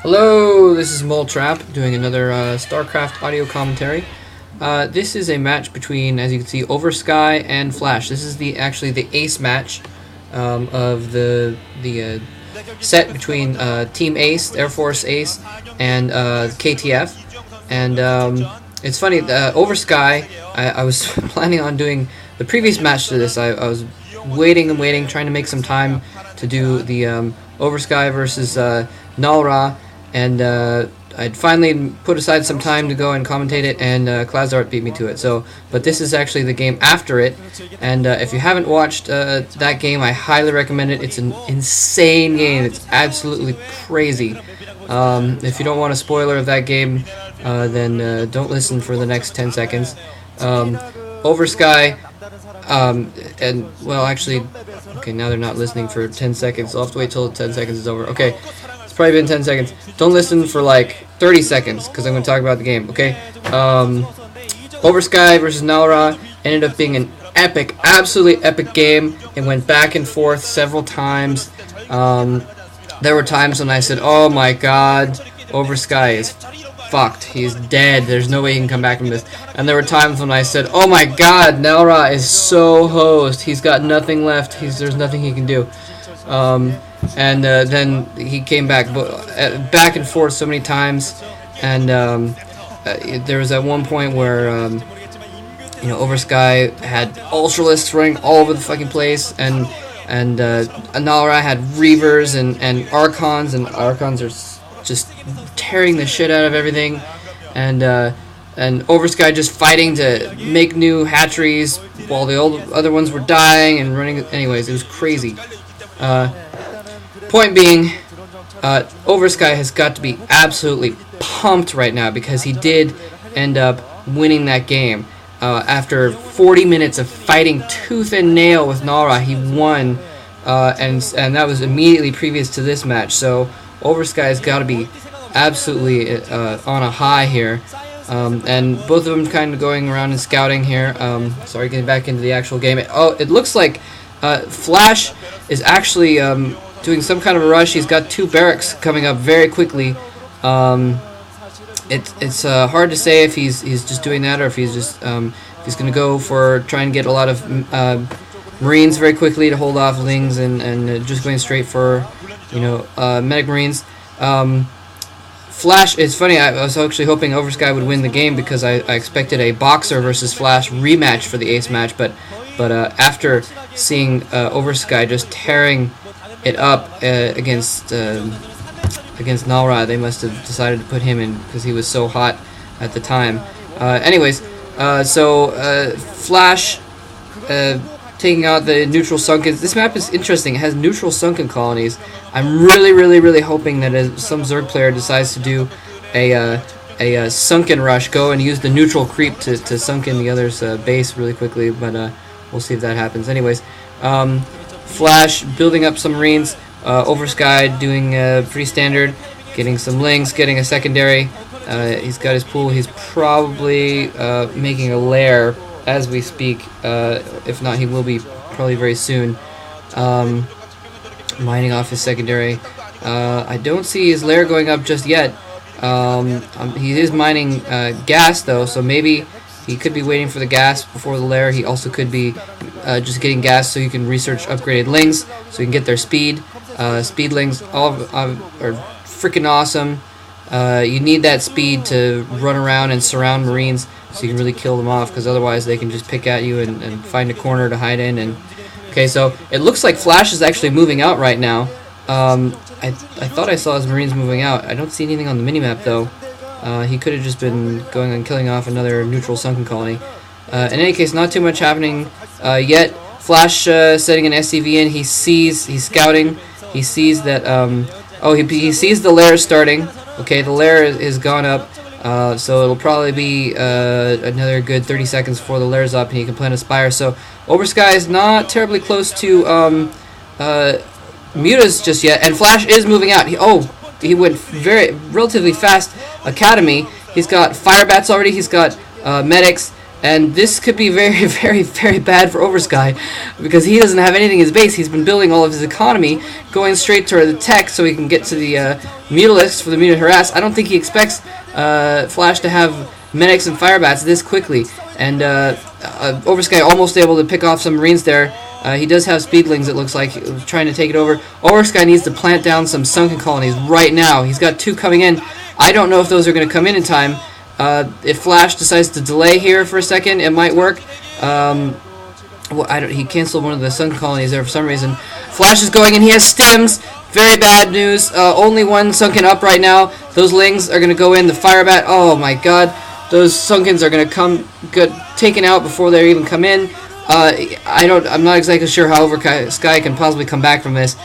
Hello, this is Moletrap doing another StarCraft audio commentary. This is a match between, as you can see, Oversky and Flash. This is actually the ace match of the set between Team Ace, Air Force Ace, and KTF. And it's funny, Oversky, I was planning on doing the previous match to this. I was waiting and waiting, trying to make some time to do the Oversky versus Nalra. And I'd finally put aside some time to go and commentate it, and Klazart beat me to it. But this is actually the game after it, and if you haven't watched that game, I highly recommend it. It's an insane game. It's absolutely crazy. If you don't want a spoiler of that game, then don't listen for the next 10 seconds. Oversky, and well, actually, okay, now they're not listening for 10 seconds. So I'll have to wait till 10 seconds is over. Okay. Probably been 10 seconds. Don't listen for like 30 seconds because I'm going to talk about the game, okay? Oversky versus Nalra ended up being an epic, absolutely epic game. It went back and forth several times. There were times when I said, oh my god, Oversky is fucked. He's dead. There's no way he can come back from this. And there were times when I said, oh my god, Nalra is so hosed. He's got nothing left. There's nothing he can do. And then he came back and forth so many times, and there was at one point where Oversky had ultralisks running all over the fucking place, and Nalra had Reavers and Archons, and Archons are just tearing the shit out of everything, and Oversky just fighting to make new hatcheries while the other ones were dying and running. Anyways, it was crazy. Point being, Oversky has got to be absolutely pumped right now because he did end up winning that game. After 40 minutes of fighting tooth and nail with Nalra, he won, and that was immediately previous to this match. So Oversky has got to be absolutely on a high here. And both of them kind of going around and scouting here. Sorry, getting back into the actual game. It looks like Flash is actually doing some kind of a rush. He's got two barracks coming up very quickly. It's hard to say if he's just doing that or if he's just he's going to go for trying to get a lot of Marines very quickly to hold off Lings and just going straight for medic Marines. Flash, it's funny, I was actually hoping Oversky would win the game because I expected a Boxer versus Flash rematch for the ace match, but after seeing Oversky just tearing it up against Nalra, they must have decided to put him in because he was so hot at the time. Flash taking out the neutral sunken. This map is interesting. It has neutral sunken colonies. I'm really hoping that some Zerg player decides to do a sunken rush, go and use the neutral creep to sunken the other's base really quickly, but we'll see if that happens. Anyways, Flash building up some Marines, Oversky doing pretty standard, getting some Lings, getting a secondary. He's got his pool. He's probably making a lair as we speak. If not, he will be probably very soon. Mining off his secondary. I don't see his lair going up just yet. He is mining gas though, so maybe he could be waiting for the gas before the lair. He also could be just getting gas so you can research upgraded Lings, so you can get their speed. Speed Lings are freaking awesome. You need that speed to run around and surround Marines so you can really kill them off, because otherwise they can just pick at you and find a corner to hide in. Okay, so it looks like Flash is actually moving out right now. I thought I saw his Marines moving out. I don't see anything on the minimap though. He could have just been going and killing off another neutral sunken colony. In any case, not too much happening yet. Flash setting an SCV in. He's scouting. He sees that. He sees the lair starting. Okay, the lair is gone up. So it'll probably be another good 30 seconds before the lair's up, and he can plant a spire. So Oversky is not terribly close to Mutas just yet, and Flash is moving out. He went relatively fast. Academy. He's got fire bats already. He's got medics, And this could be very, very, very bad for Oversky, because he doesn't have anything in his base. He's been building all of his economy, going straight to the tech so he can get to the Mutalisks for the Mutant Harass. I don't think he expects Flash to have medics and fire bats this quickly. And Oversky almost able to pick off some Marines there. He does have speedlings, it looks like, trying to take it over. Oversky needs to plant down some sunken colonies right now. He's got 2 coming in. I don't know if those are going to come in time. If Flash decides to delay here for a second, it might work. Well, he canceled one of the sunken colonies there for some reason. Flash is going in. He has stims. Very bad news. Only 1 sunken up right now. Those lings are going to go in. The fire bat. Oh my god. Those sunkens are going to get taken out before they even come in. I'm not exactly sure how Oversky can possibly come back from this.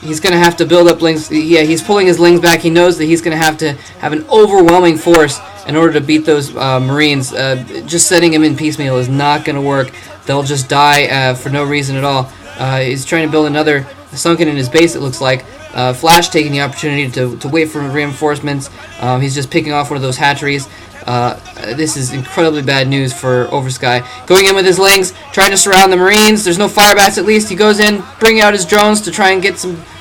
He's going to have to build up lings. Yeah, he's pulling his lings back. He knows that he's going to have an overwhelming force in order to beat those Marines. Just setting him in piecemeal is not going to work. They'll just die for no reason at all. He's trying to build another sunken in his base, it looks like. Flash taking the opportunity to wait for reinforcements. He's just picking off one of those hatcheries. This is incredibly bad news for Oversky. Going in with his lings, trying to surround the Marines. There's no fire bats at least. He goes in, bringing out his drones to try and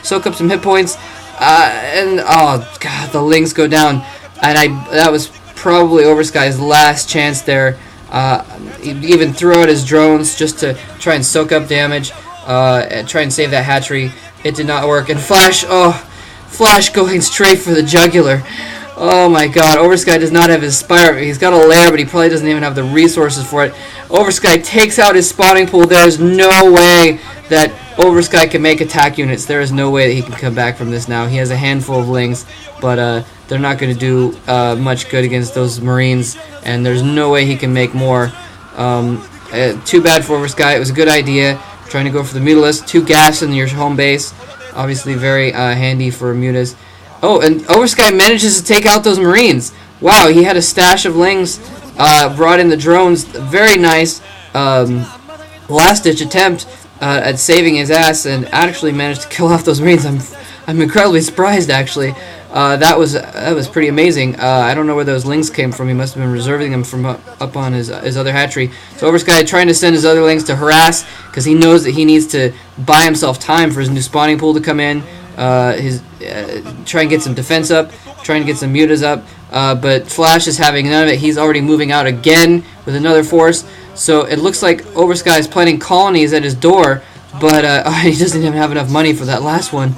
soak up some hit points. And oh god, the lings go down. And that was probably Oversky's last chance there. He even threw out his drones just to try and soak up damage, and try and save that hatchery. It did not work. And Flash going straight for the jugular. Oh my god, Oversky does not have his spire. He's got a lair, but he probably doesn't even have the resources for it. Oversky takes out his spawning pool. There's no way that Oversky can make attack units. There is no way that he can come back from this now. He has a handful of lings, but they're not going to do much good against those Marines, and there's no way he can make more. Too bad for Oversky. It was a good idea, trying to go for the Mutalisks. 2 gas in your home base. Obviously very handy for Mutas. Oh, and Oversky manages to take out those Marines. Wow, he had a stash of lings, brought in the drones. Very nice last-ditch attempt at saving his ass, and actually managed to kill off those Marines. I'm incredibly surprised, actually. That was pretty amazing. I don't know where those lings came from. He must have been reserving them from up on his other hatchery. So Oversky trying to send his other lings to harass, because he knows that he needs to buy himself time for his new spawning pool to come in. Try and get some defense up, trying to get some mutas up, but Flash is having none of it. He's already moving out again with another force, so it looks like Oversky is planting colonies at his door, but he doesn't even have enough money for that last one.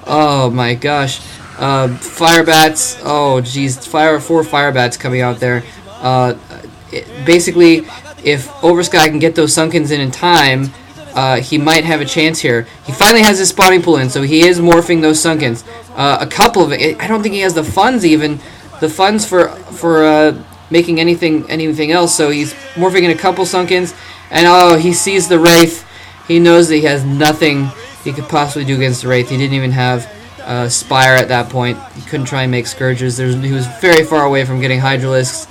Oh my gosh. Fire bats, oh geez, 4 fire bats coming out there. Basically, if Oversky can get those sunkens in time, he might have a chance here. He finally has his spawning pool in, so he is morphing those sunkens. A couple of it. I don't think he has the funds for making anything else. So he's morphing in a couple sunkens, and oh, he sees the Wraith. He knows that he has nothing he could possibly do against the Wraith. He didn't even have Spire at that point. He couldn't try and make Scourges. He was very far away from getting Hydralisks.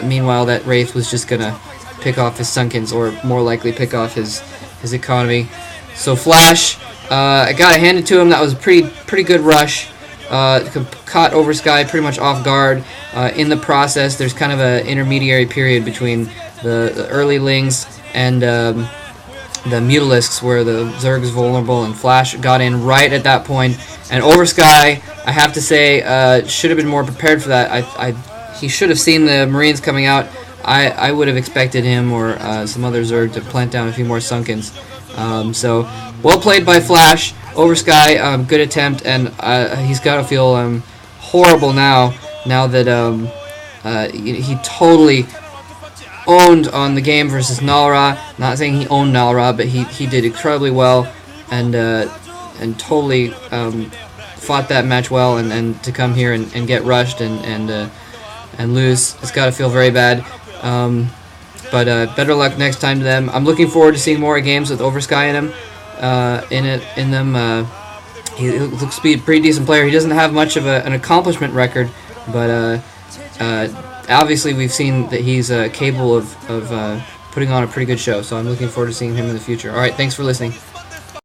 Meanwhile, that Wraith was just gonna pick off his sunkens, or more likely pick off his economy. So Flash, I gotta hand it to him. That was a pretty good rush. Caught Oversky pretty much off guard. In the process, there's kind of an intermediary period between the early lings and the Mutalisks, where the Zerg is vulnerable, and Flash got in right at that point. And Oversky, I have to say, should have been more prepared for that. He should have seen the Marines coming out. I would have expected him or some other Zerg to plant down a few more sunkens. So, well played by Flash. Oversky, good attempt, and he's got to feel horrible now that he totally owned on the game versus Nalra. Not saying he owned Nalra, but he did incredibly well, and totally fought that match well, and to come here and get rushed and lose, it's got to feel very bad. But better luck next time to them. I'm looking forward to seeing more games with Oversky in him. He looks to be a pretty decent player. He doesn't have much of an accomplishment record, but obviously we've seen that he's capable of putting on a pretty good show. So I'm looking forward to seeing him in the future. All right, thanks for listening.